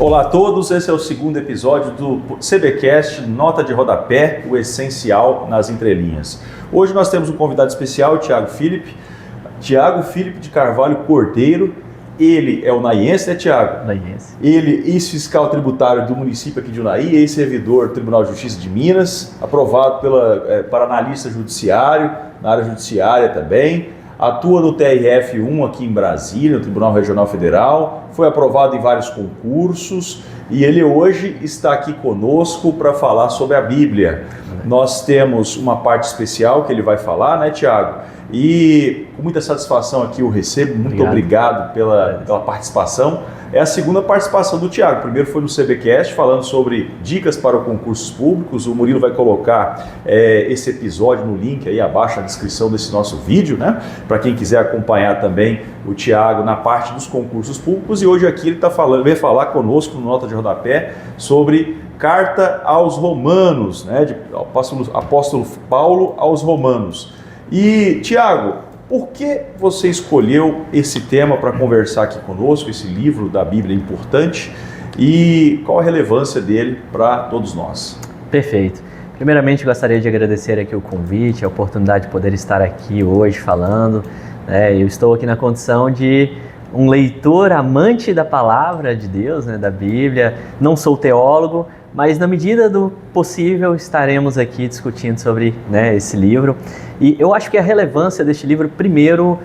Olá a todos, esse é o segundo episódio do CBcast Nota de Rodapé, o essencial nas entrelinhas. Hoje nós temos um convidado especial, Tiago Filipe de Carvalho Cordeiro. Ele é unaiense, né, Tiago? Unaiense. Ele, ex-fiscal tributário do município aqui de Unai, ex-servidor do Tribunal de Justiça de Minas, aprovado para analista judiciário, na área judiciária também. Atua no TRF1 aqui em Brasília, no Tribunal Regional Federal, foi aprovado em vários concursos e ele hoje está aqui conosco para falar sobre a Bíblia. Nós temos uma parte especial que ele vai falar, né, Tiago? E com muita satisfação aqui eu recebo, muito obrigado pela participação. É a segunda participação do Tiago. O primeiro foi no CBcast, falando sobre dicas para os concursos públicos. O Murilo vai colocar esse episódio no link aí abaixo na descrição desse nosso vídeo, né? Para quem quiser acompanhar também o Tiago na parte dos concursos públicos. E hoje aqui ele veio falar conosco no Nota de Rodapé sobre Carta aos Romanos, né? De apóstolo Paulo aos Romanos. E, Tiago, por que você escolheu esse tema para conversar aqui conosco, esse livro da Bíblia importante, e qual a relevância dele para todos nós? Perfeito. Primeiramente, gostaria de agradecer aqui o convite, a oportunidade de poder estar aqui hoje falando. Eu estou aqui na condição de um leitor amante da palavra de Deus, da Bíblia. Não sou teólogo, mas na medida do possível estaremos aqui discutindo sobre esse livro. E eu acho que a relevância deste livro, primeiro,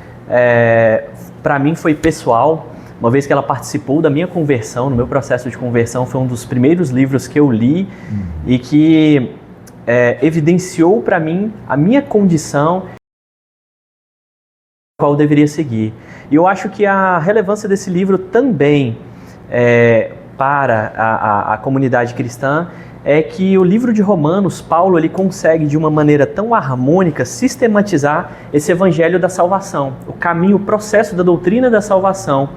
para mim foi pessoal, uma vez que ela participou da minha conversão, no meu processo de conversão, foi um dos primeiros livros que eu li e que evidenciou para mim a minha condição, a qual eu deveria seguir. E eu acho que a relevância desse livro também para a comunidade cristã é que o livro de Romanos, Paulo, ele consegue de uma maneira tão harmônica sistematizar esse evangelho da salvação, o caminho, o processo da doutrina da salvação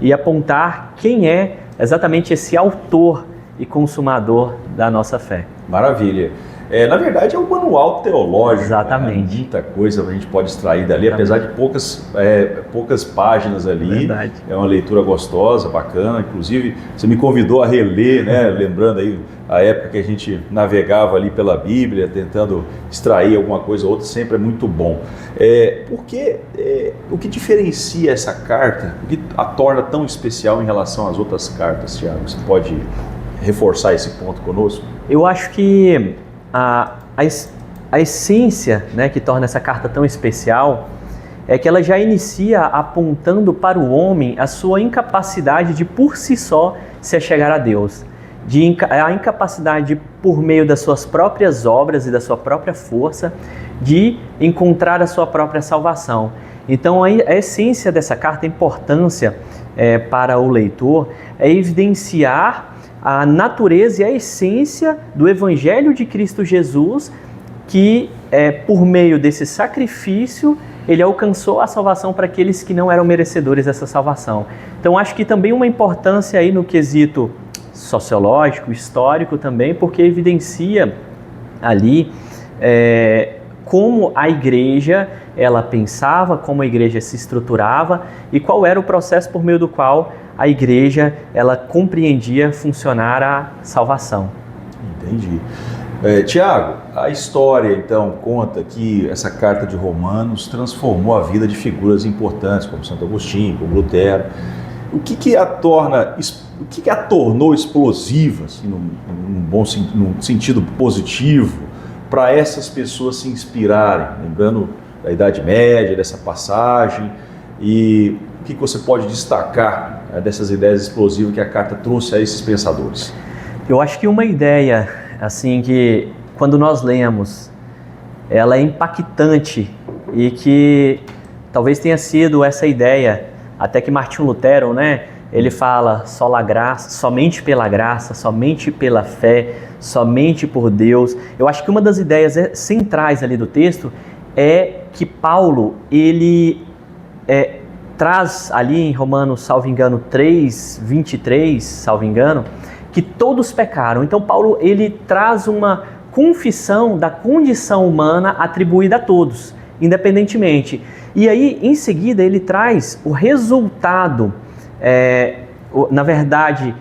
e apontar quem é exatamente esse autor e consumador da nossa fé. Maravilha. Na verdade é um manual teológico. Exatamente. Muita coisa a gente pode extrair dali, apesar de poucas páginas ali. Verdade. É uma leitura gostosa, bacana. Inclusive, você me convidou a reler, lembrando aí a época que a gente navegava ali pela Bíblia, tentando extrair alguma coisa ou outra, sempre é muito bom. Porque o que diferencia essa carta, o que a torna tão especial em relação às outras cartas, Tiago? Você pode reforçar esse ponto conosco? Eu acho que a essência que torna essa carta tão especial é que ela já inicia apontando para o homem a sua incapacidade de por si só se achegar a Deus, a incapacidade por meio das suas próprias obras e da sua própria força de encontrar a sua própria salvação. Então a essência dessa carta, a importância para o leitor é evidenciar a natureza e a essência do Evangelho de Cristo Jesus, que por meio desse sacrifício ele alcançou a salvação para aqueles que não eram merecedores dessa salvação. Então acho que também uma importância aí no quesito sociológico, histórico também, porque evidencia ali como a igreja ela pensava, como a igreja se estruturava e qual era o processo por meio do qual a igreja ela compreendia funcionar a salvação. Entendi. Tiago, a história então conta que essa carta de Romanos transformou a vida de figuras importantes como Santo Agostinho, como Lutero. O que a tornou explosiva, assim, num sentido positivo, para essas pessoas se inspirarem, lembrando da Idade Média, dessa passagem, e o que você pode destacar dessas ideias explosivas que a carta trouxe a esses pensadores? Eu acho que uma ideia, assim, que quando nós lemos, ela é impactante e que talvez tenha sido essa ideia, até que Martinho Lutero, ele fala somente pela graça, somente pela fé, somente por Deus. Eu acho que uma das ideias centrais ali do texto é que Paulo, ele traz ali em Romanos, salvo engano, 3:23, salvo engano, que todos pecaram. Então Paulo, ele traz uma confissão da condição humana atribuída a todos, independentemente. E aí, em seguida, ele traz o resultado, na verdade,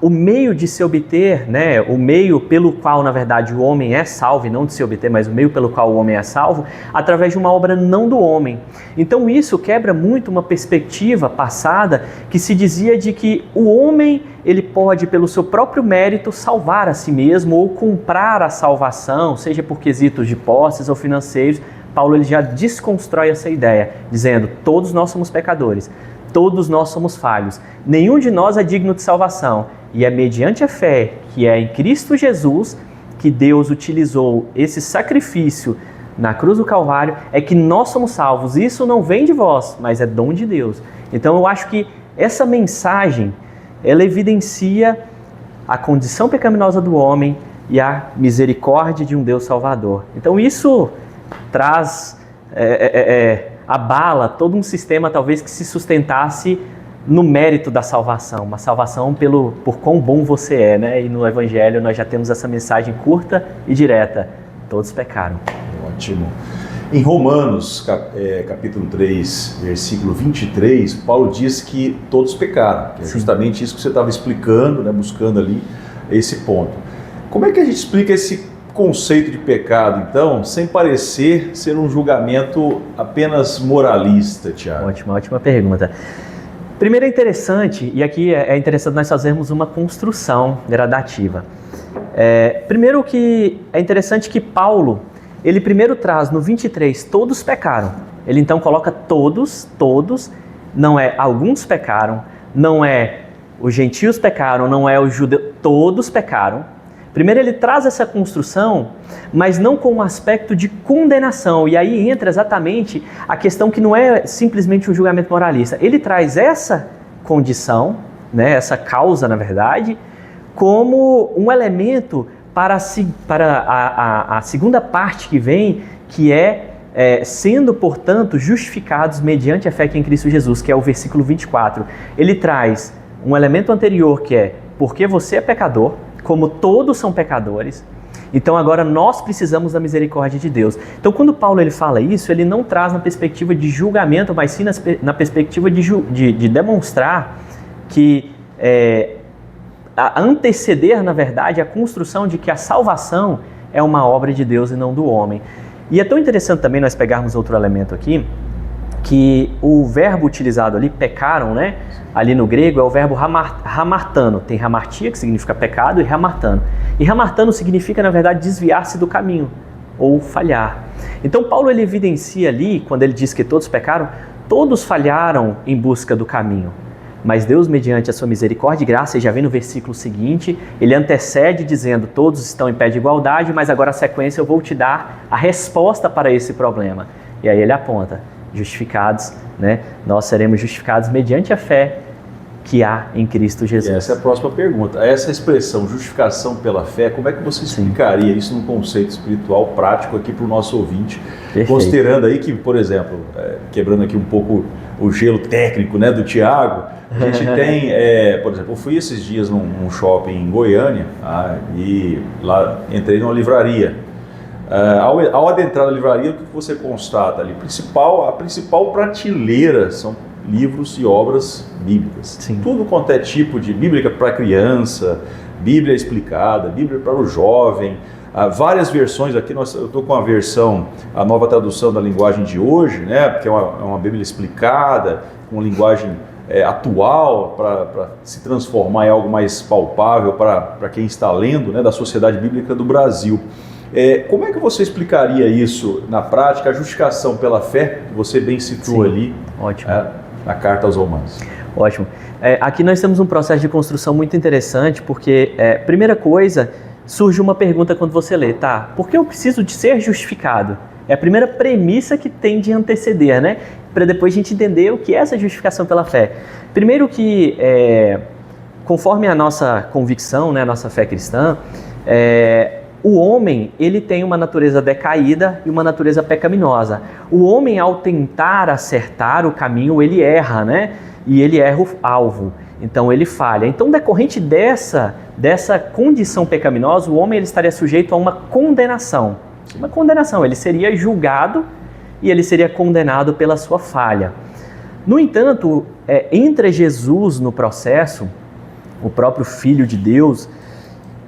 o meio de se obter, né, o meio pelo qual, na verdade, o homem é salvo, e não de se obter, mas o meio pelo qual o homem é salvo, através de uma obra não do homem. Então isso quebra muito uma perspectiva passada que se dizia de que o homem, ele pode, pelo seu próprio mérito, salvar a si mesmo ou comprar a salvação, seja por quesitos de posses ou financeiros. Paulo ele já desconstrói essa ideia, dizendo: todos nós somos pecadores. Todos nós somos falhos, nenhum de nós é digno de salvação, e é mediante a fé que é em Cristo Jesus que Deus utilizou esse sacrifício na cruz do Calvário, é que nós somos salvos. Isso não vem de vós, mas é dom de Deus. Então eu acho que essa mensagem, ela evidencia a condição pecaminosa do homem e a misericórdia de um Deus Salvador. Então isso traz... abala todo um sistema talvez que se sustentasse no mérito da salvação, uma salvação por quão bom você é, né? E no Evangelho nós já temos essa mensagem curta e direta: todos pecaram. Ótimo. Em Romanos, capítulo 3, versículo 23, Paulo diz que todos pecaram, que é justamente isso que você estava explicando, né? Buscando ali esse ponto. Como é que a gente explica esse conceito de pecado, então, sem parecer ser um julgamento apenas moralista, Tiago? Ótima pergunta. Primeiro é interessante, e aqui é interessante nós fazermos uma construção gradativa. Primeiro que é interessante que Paulo, ele primeiro traz no 23, todos pecaram. Ele então coloca todos, não é alguns pecaram, não é os gentios pecaram, não é os judeus, todos pecaram. Primeiro ele traz essa construção, mas não com um aspecto de condenação. E aí entra exatamente a questão que não é simplesmente um julgamento moralista. Ele traz essa condição, né, essa causa, na verdade, como um elemento para a segunda parte que vem, que sendo, portanto, justificados mediante a fé que é em Cristo Jesus, que é o versículo 24. Ele traz um elemento anterior que é: porque você é pecador, como todos são pecadores, então agora nós precisamos da misericórdia de Deus. Então quando Paulo ele fala isso, ele não traz na perspectiva de julgamento, mas sim na perspectiva de demonstrar que anteceder, na verdade, a construção de que a salvação é uma obra de Deus e não do homem. E é tão interessante também nós pegarmos outro elemento aqui, que o verbo utilizado ali, pecaram, né? Ali no grego é o verbo hamartano. Tem hamartia, que significa pecado, e hamartano. E hamartano significa, na verdade, desviar-se do caminho, ou falhar. Então Paulo ele evidencia ali, quando ele diz que todos pecaram, todos falharam em busca do caminho. Mas Deus, mediante a sua misericórdia e graça, e já vem no versículo seguinte, ele antecede dizendo: todos estão em pé de igualdade, mas agora a sequência eu vou te dar a resposta para esse problema. E aí ele aponta: justificados, né? Nós seremos justificados mediante a fé que há em Cristo Jesus. E essa é a próxima pergunta. Essa expressão, justificação pela fé, como é que você explicaria isso num conceito espiritual prático aqui para o nosso ouvinte? Perfeito. Considerando aí que, por exemplo, quebrando aqui um pouco o gelo técnico, né, do Tiago, a gente tem, por exemplo, eu fui esses dias num shopping em Goiânia, e lá entrei numa livraria. Ao adentrar na livraria, o que você constata ali? A principal prateleira são livros e obras bíblicas. Sim. Tudo quanto é tipo de Bíblia para criança, Bíblia explicada, Bíblia para o jovem, várias versões. Aqui eu estou com a versão, a nova tradução da linguagem de hoje, né? Porque é uma Bíblia explicada, com uma linguagem atual, para se transformar em algo mais palpável para quem está lendo, né, da Sociedade Bíblica do Brasil. Como é que você explicaria isso na prática, a justificação pela fé, que você bem citou ali, ótimo, na carta aos Romanos? Ótimo. Aqui nós temos um processo de construção muito interessante, porque, primeira coisa, surge uma pergunta quando você lê, tá? Por que eu preciso de ser justificado? É a primeira premissa que tem de anteceder, né? Para depois a gente entender o que é essa justificação pela fé. Primeiro que, conforme a nossa convicção, né, a nossa fé cristã, o homem, ele tem uma natureza decaída e uma natureza pecaminosa. O homem, ao tentar acertar o caminho, ele erra, né? E ele erra o alvo. Então, ele falha. Então, decorrente dessa condição pecaminosa, o homem ele estaria sujeito a uma condenação. Uma condenação. Ele seria julgado e ele seria condenado pela sua falha. No entanto, entra Jesus no processo o próprio Filho de Deus,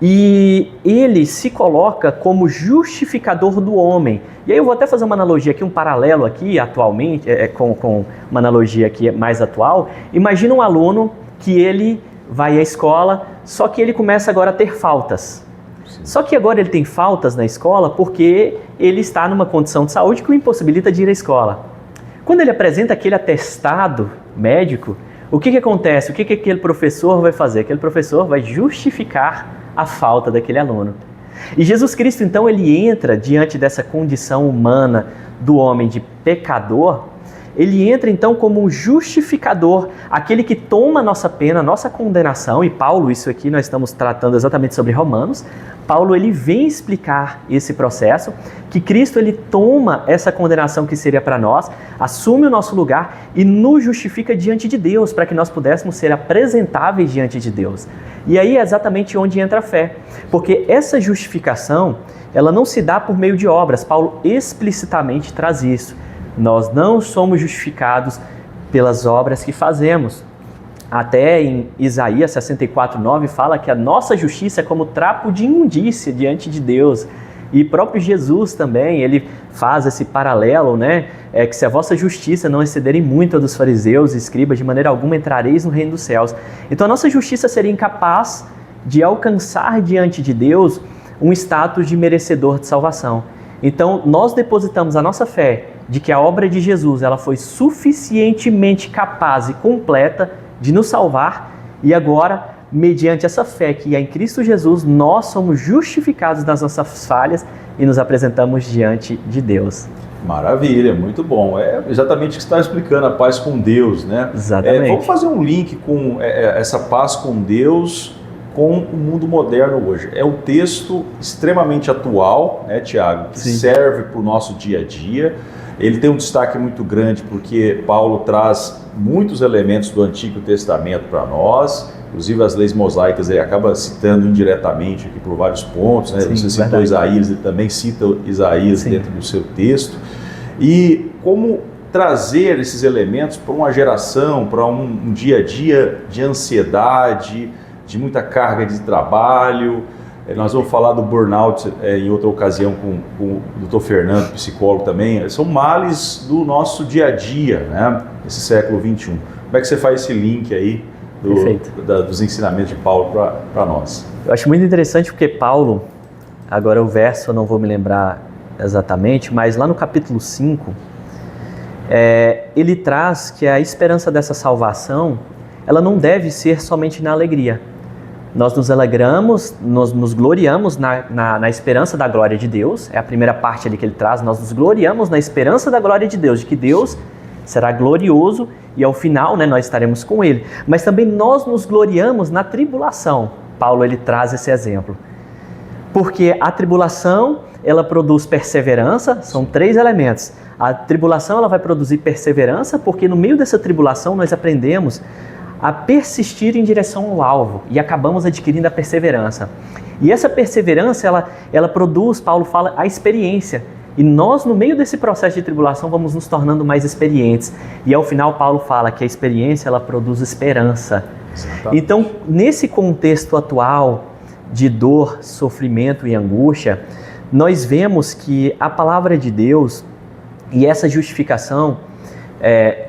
e ele se coloca como justificador do homem. E aí eu vou até fazer uma analogia aqui, um paralelo aqui atualmente, com uma analogia aqui mais atual. Imagina um aluno que ele vai à escola, só que ele começa agora a ter faltas. Só que agora ele tem faltas na escola porque ele está numa condição de saúde que o impossibilita de ir à escola. Quando ele apresenta aquele atestado médico, o que acontece? O que aquele professor vai fazer? Aquele professor vai justificar a falta daquele aluno. E Jesus Cristo, então, ele entra diante dessa condição humana do homem de pecador, ele entra, então, como um justificador, aquele que toma a nossa pena, a nossa condenação, e Paulo, isso aqui nós estamos tratando exatamente sobre Romanos, Paulo, ele vem explicar esse processo, que Cristo, ele toma essa condenação que seria para nós, assume o nosso lugar e nos justifica diante de Deus, para que nós pudéssemos ser apresentáveis diante de Deus. E aí é exatamente onde entra a fé, porque essa justificação, ela não se dá por meio de obras. Paulo explicitamente traz isso. Nós não somos justificados pelas obras que fazemos. Até em Isaías 64:9 fala que a nossa justiça é como trapo de imundícia diante de Deus. E próprio Jesus também, ele faz esse paralelo, né? Que se a vossa justiça não excederem muito a dos fariseus e escribas, de maneira alguma entrareis no reino dos céus. Então a nossa justiça seria incapaz de alcançar diante de Deus um status de merecedor de salvação. Então nós depositamos a nossa fé de que a obra de Jesus ela foi suficientemente capaz e completa de nos salvar, e agora, mediante essa fé que é em Cristo Jesus, nós somos justificados das nossas falhas e nos apresentamos diante de Deus. Maravilha, muito bom. É exatamente o que você está explicando, a paz com Deus, né? Exatamente. Vamos fazer um link com essa paz com Deus com o mundo moderno hoje. É um texto extremamente atual, né, Tiago, que serve para o nosso dia a dia. Ele tem um destaque muito grande porque Paulo traz muitos elementos do Antigo Testamento para nós, inclusive as leis mosaicas ele acaba citando indiretamente aqui por vários pontos, né? Sim, você citou verdade. Isaías, ele também cita Isaías Sim. dentro do seu texto. E como trazer esses elementos para uma geração, para um dia a dia de ansiedade, de muita carga de trabalho. Nós vamos falar do burnout em outra ocasião com o Dr. Fernando, psicólogo também. São males do nosso dia a dia, né? Esse século XXI. Como é que você faz esse link aí dos ensinamentos de Paulo para nós? Eu acho muito interessante porque Paulo, agora o verso eu não vou me lembrar exatamente, mas lá no capítulo 5, ele traz que a esperança dessa salvação, ela não deve ser somente na alegria. Nós nos alegramos, nos gloriamos na esperança da glória de Deus. É a primeira parte ali que ele traz. Nós nos gloriamos na esperança da glória de Deus, de que Deus será glorioso e ao final, né, nós estaremos com Ele. Mas também nós nos gloriamos na tribulação. Paulo ele traz esse exemplo. Porque a tribulação, ela produz perseverança, são 3 elementos. A tribulação ela vai produzir perseverança, porque no meio dessa tribulação nós aprendemos a persistir em direção ao alvo e acabamos adquirindo a perseverança. E essa perseverança, ela produz, Paulo fala, a experiência. E nós, no meio desse processo de tribulação, vamos nos tornando mais experientes. E ao final, Paulo fala que a experiência, ela produz esperança. Exatamente. Então, nesse contexto atual de dor, sofrimento e angústia, nós vemos que a palavra de Deus e essa justificação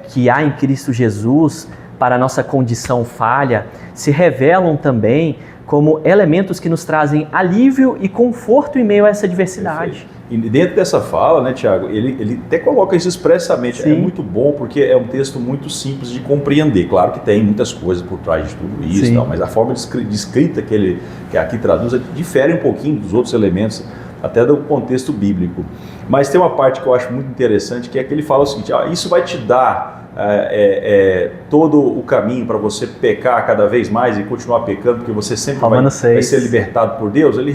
que há em Cristo Jesus para a nossa condição falha, se revelam também como elementos que nos trazem alívio e conforto em meio a essa adversidade. Perfeito. E dentro dessa fala, né, Tiago, ele até coloca isso expressamente. Sim. É muito bom porque é um texto muito simples de compreender. Claro que tem muitas coisas por trás de tudo isso, e tal, mas a forma de escrita que aqui traduz difere um pouquinho dos outros elementos, até do contexto bíblico. Mas tem uma parte que eu acho muito interessante, que é que ele fala o seguinte: isso vai te dar todo o caminho para você pecar cada vez mais e continuar pecando, porque você sempre vai ser libertado por Deus. Ele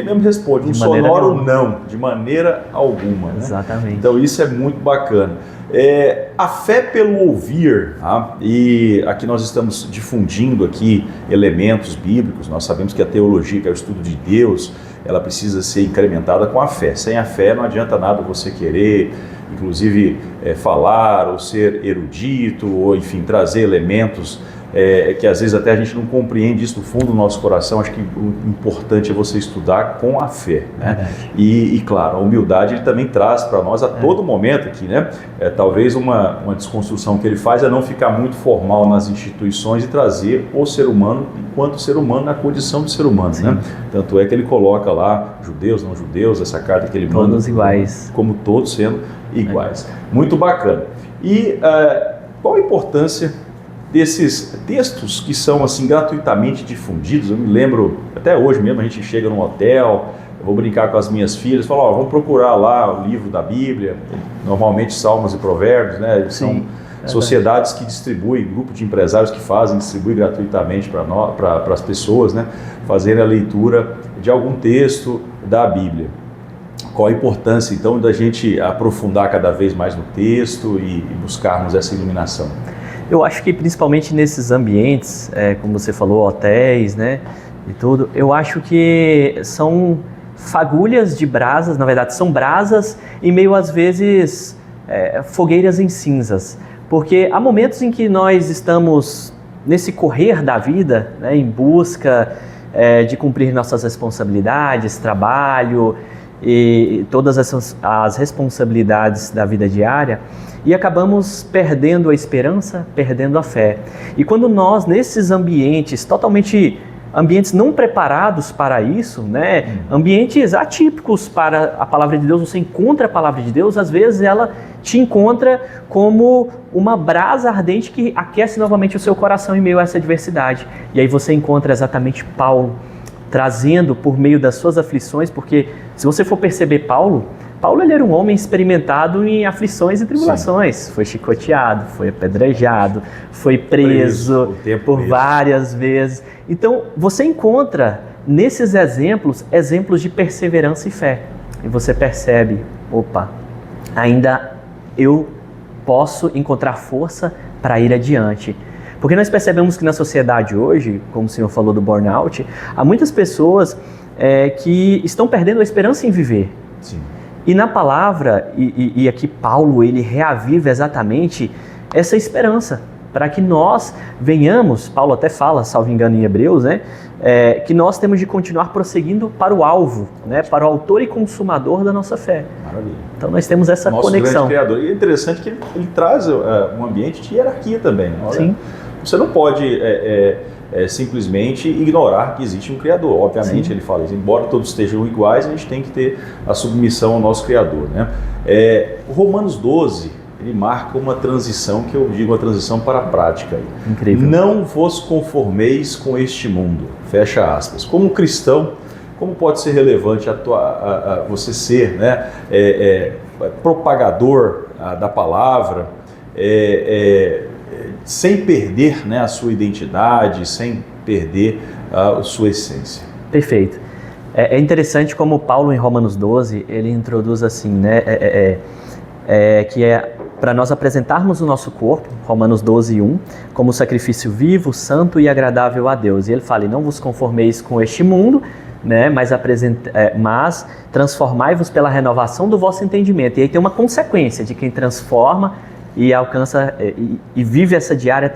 mesmo responde, um sonoro não, de maneira alguma. Né? Exatamente. Então isso é muito bacana. A fé pelo ouvir, tá? E aqui nós estamos difundindo aqui elementos bíblicos. Nós sabemos que a teologia, que é o estudo de Deus, ela precisa ser incrementada com a fé. Sem a fé não adianta nada você querer, inclusive, falar ou ser erudito, ou enfim, trazer elementos que às vezes até a gente não compreende isso do fundo do nosso coração. Acho que o importante é você estudar com a fé, né? E claro, a humildade ele também traz para nós a todo momento aqui, né? Talvez uma desconstrução que ele faz é não ficar muito formal nas instituições e trazer o ser humano enquanto ser humano na condição de ser humano, né? Tanto é que ele coloca lá judeus, não judeus, essa carta que ele manda todos iguais, como todos sendo iguais. Muito bacana. E qual a importância desses textos que são assim gratuitamente difundidos? Eu me lembro, até hoje mesmo, a gente chega num hotel, eu vou brincar com as minhas filhas, falo, vamos procurar lá o livro da Bíblia, normalmente Salmos e Provérbios, né? São sociedades que distribuem, grupo de empresários que distribuem gratuitamente para as pessoas, né? Fazerem a leitura de algum texto da Bíblia. Qual a importância, então, da gente aprofundar cada vez mais no texto e buscarmos essa iluminação? Eu acho que principalmente nesses ambientes, como você falou, hotéis, né, e tudo, eu acho que são fagulhas de brasas, na verdade são brasas em meio às vezes fogueiras em cinzas, porque há momentos em que nós estamos nesse correr da vida, né, em busca de cumprir nossas responsabilidades, trabalho e todas as responsabilidades da vida diária, e acabamos perdendo a esperança, perdendo a fé. E quando nós, nesses ambientes ambientes não preparados para isso, né? Ambientes atípicos para a palavra de Deus, você encontra a palavra de Deus, às vezes ela te encontra como uma brasa ardente que aquece novamente o seu coração em meio a essa adversidade. E aí você encontra exatamente Paulo, trazendo por meio das suas aflições, porque se você for perceber Paulo ele era um homem experimentado em aflições e tribulações. Sim. Foi chicoteado, foi apedrejado, foi preso por várias vezes. Então, você encontra nesses exemplos de perseverança e fé. E você percebe, ainda eu posso encontrar força para ir adiante. Porque nós percebemos que na sociedade hoje, como o senhor falou do burnout, há muitas pessoas que estão perdendo a esperança em viver. Sim. E na palavra, e aqui Paulo, ele reaviva exatamente essa esperança, para que nós venhamos, Paulo até fala, salvo engano em Hebreus, né, que nós temos de continuar prosseguindo para o alvo, né, para o autor e consumador da nossa fé. Maravilha. Então nós temos essa nosso conexão. Grande criador. E é interessante que ele traz um ambiente de hierarquia também. Olha, sim. Você não pode simplesmente ignorar que existe um Criador. Obviamente, sim, ele fala isso. Embora todos estejam iguais, a gente tem que ter a submissão ao nosso Criador, né? O Romanos 12, ele marca uma transição, que eu digo uma transição para a prática. Incrível. Não vos conformeis com este mundo. Fecha aspas. Como cristão, como pode ser relevante você ser, né, propagador da palavra, sem perder, né, a sua identidade, sem perder a sua essência? Perfeito. É interessante como Paulo, em Romanos 12, ele introduz assim, né, que para nós apresentarmos o nosso corpo, Romanos 12, 1, como sacrifício vivo, santo e agradável a Deus. E ele fala, e não vos conformeis com este mundo, né, mas transformai-vos pela renovação do vosso entendimento. E aí tem uma consequência de quem transforma e alcança e vive essa diária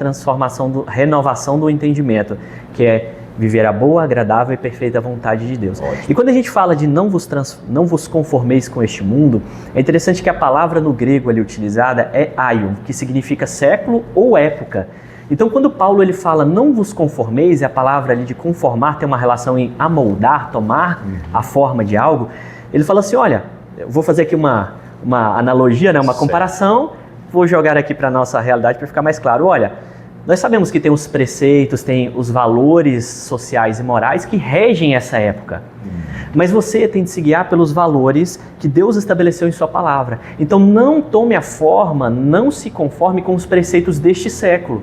renovação do entendimento, que é viver a boa, agradável e perfeita vontade de Deus. Ótimo. E quando a gente fala de não vos conformeis com este mundo, é interessante que a palavra no grego ali utilizada é aion, que significa século ou época. Então, quando Paulo ele fala não vos conformeis, e a palavra ali de conformar tem uma relação em amoldar, tomar a forma de algo, ele fala assim, olha, eu vou fazer aqui uma analogia, né, uma comparação, vou jogar aqui para a nossa realidade para ficar mais claro. Olha, nós sabemos que tem os preceitos, tem os valores sociais e morais que regem essa época. Mas você tem de se guiar pelos valores que Deus estabeleceu em sua palavra. Então não tome a forma, não se conforme com os preceitos deste século,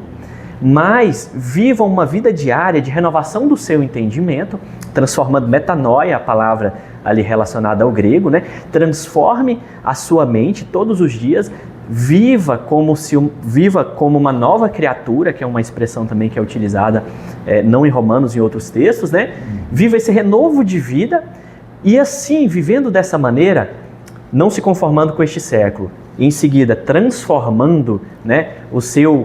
mas viva uma vida diária de renovação do seu entendimento, transformando metanoia, a palavra ali relacionada ao grego, né? Transforme a sua mente todos os dias, viva como uma nova criatura, que é uma expressão também que é utilizada não em Romanos, em outros textos, né? Viva esse renovo de vida e assim, vivendo dessa maneira, não se conformando com este século, em seguida transformando, né,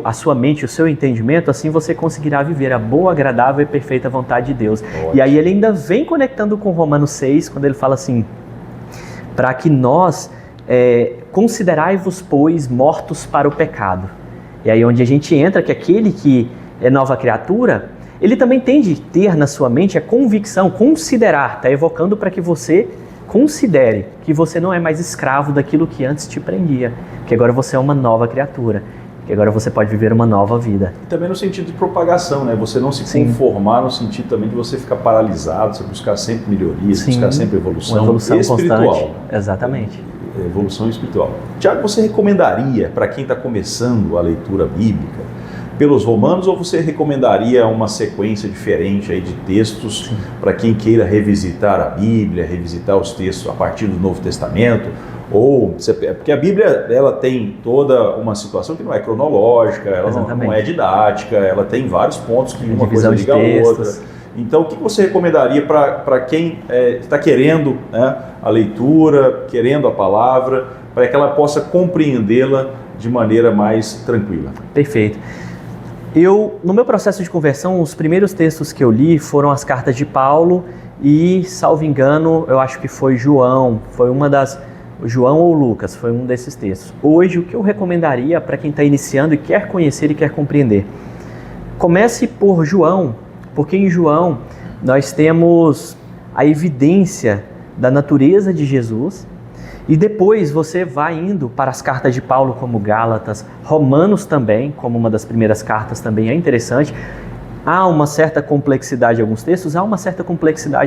a sua mente, o seu entendimento, assim você conseguirá viver a boa, agradável e perfeita vontade de Deus. Ótimo. E aí ele ainda vem conectando com Romanos 6, quando ele fala assim, para que nós considerai-vos, pois, mortos para o pecado. E aí onde a gente entra que aquele que é nova criatura, ele também tem de ter na sua mente a convicção, considerar, está evocando para que você considere que você não é mais escravo daquilo que antes te prendia, que agora você é uma nova criatura, que agora você pode viver uma nova vida. E também no sentido de propagação, né? Você não se conformar no sentido também de você ficar paralisado, você buscar sempre melhoria, você buscar sempre evolução, uma evolução espiritual. Constante. Exatamente. Evolução espiritual. Tiago, você recomendaria para quem está começando a leitura bíblica pelos Romanos, ou você recomendaria uma sequência diferente aí de textos para quem queira revisitar a Bíblia, revisitar os textos a partir do Novo Testamento? Ou porque a Bíblia ela tem toda uma situação que não é cronológica, ela não é didática, ela tem vários pontos que uma coisa liga a outra. Então, o que você recomendaria para quem está querendo, né, a leitura, querendo a palavra, para que ela possa compreendê-la de maneira mais tranquila? Perfeito. No meu processo de conversão, os primeiros textos que eu li foram as cartas de Paulo e, salvo engano, eu acho que foi João ou Lucas, foi um desses textos. Hoje, o que eu recomendaria para quem está iniciando e quer conhecer e quer compreender? Comece por João, porque em João nós temos a evidência da natureza de Jesus, e depois você vai indo para as cartas de Paulo como Gálatas, Romanos também, como uma das primeiras cartas também é interessante. Há uma certa complexidade em alguns textos,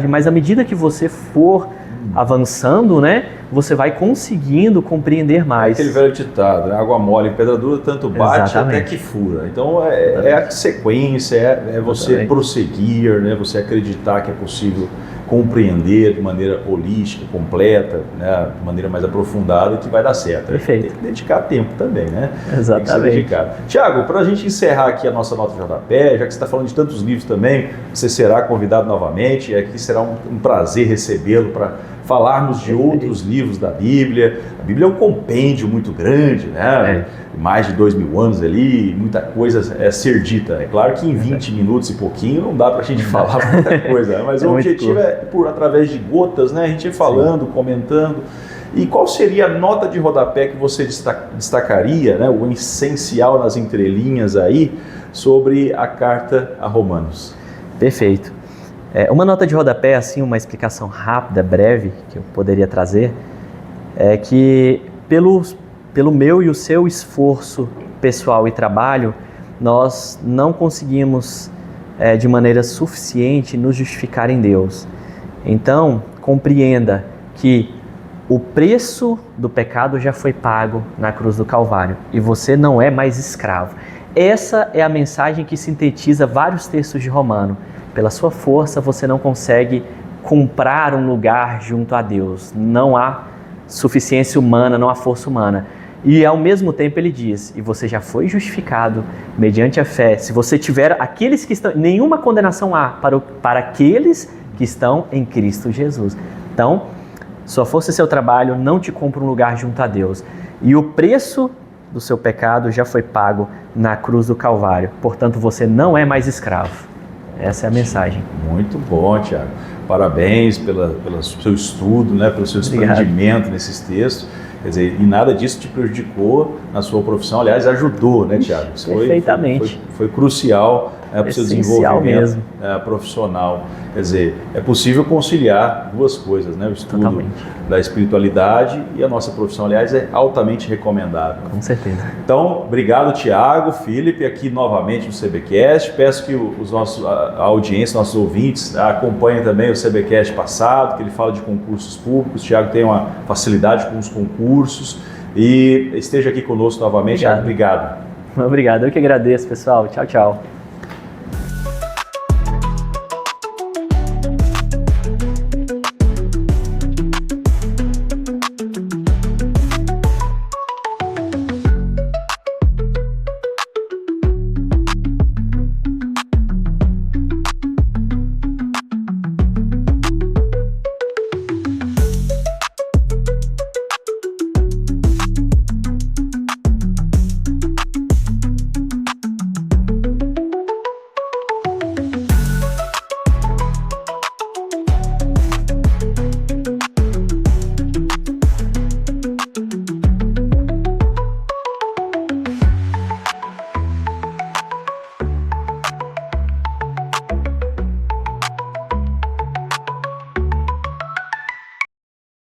mas à medida que você for avançando, né, você vai conseguindo compreender mais. Aquele velho ditado, né? Água mole em pedra dura, tanto bate até que fura. Então é a sequência, é você prosseguir, né? Você acreditar que é possível compreender de maneira holística, completa, né? De maneira mais aprofundada, que vai dar certo. Perfeito. Tem que dedicar tempo também, né? Exatamente. Tem que ser dedicado. Tiago, para a gente encerrar aqui a nossa nota de rodapé, já que você está falando de tantos livros também, você será convidado novamente, e aqui será um prazer recebê-lo para falarmos de outros livros da Bíblia. A Bíblia é um compêndio muito grande, né? Mais de 2000 anos ali, muita coisa a ser dita. É claro que em 20 minutos e pouquinho não dá para a gente falar muita coisa, né? Mas o objetivo é, através de gotas, né? A gente ir falando, comentando. E qual seria a nota de rodapé que você destacaria, né? O essencial nas entrelinhas aí, sobre a carta a Romanos? Perfeito. Uma nota de rodapé, assim, uma explicação rápida, breve, que eu poderia trazer, é que pelo meu e o seu esforço pessoal e trabalho, nós não conseguimos de maneira suficiente nos justificar em Deus. Então, compreenda que o preço do pecado já foi pago na cruz do Calvário e você não é mais escravo. Essa é a mensagem que sintetiza vários textos de Romano. Pela sua força, você não consegue comprar um lugar junto a Deus. Não há suficiência humana, não há força humana. E ao mesmo tempo ele diz, e você já foi justificado mediante a fé. Se você tiver aqueles que estão, nenhuma condenação há para aqueles que estão em Cristo Jesus. Então, sua força e seu trabalho não te compram um lugar junto a Deus. E o preço do seu pecado já foi pago na cruz do Calvário. Portanto, você não é mais escravo. Essa é a mensagem. Muito bom, Tiago. Parabéns pelo seu estudo, né, pelo seu desprendimento nesses textos. Quer dizer, e nada disso te prejudicou na sua profissão. Aliás, ajudou, né, Tiago? Perfeitamente. Foi crucial para o seu desenvolvimento profissional. Quer dizer, é possível conciliar duas coisas, né? O estudo da espiritualidade e a nossa profissão. Aliás, é altamente recomendável. Com certeza. Então, obrigado, Tiago, Felipe, aqui novamente no CBcast. Peço que a audiência, nossos ouvintes, acompanhem também o CBcast passado, que ele fala de concursos públicos. O Tiago tem uma facilidade com os concursos e esteja aqui conosco novamente. Obrigado. Obrigado, eu que agradeço, pessoal. Tchau, tchau.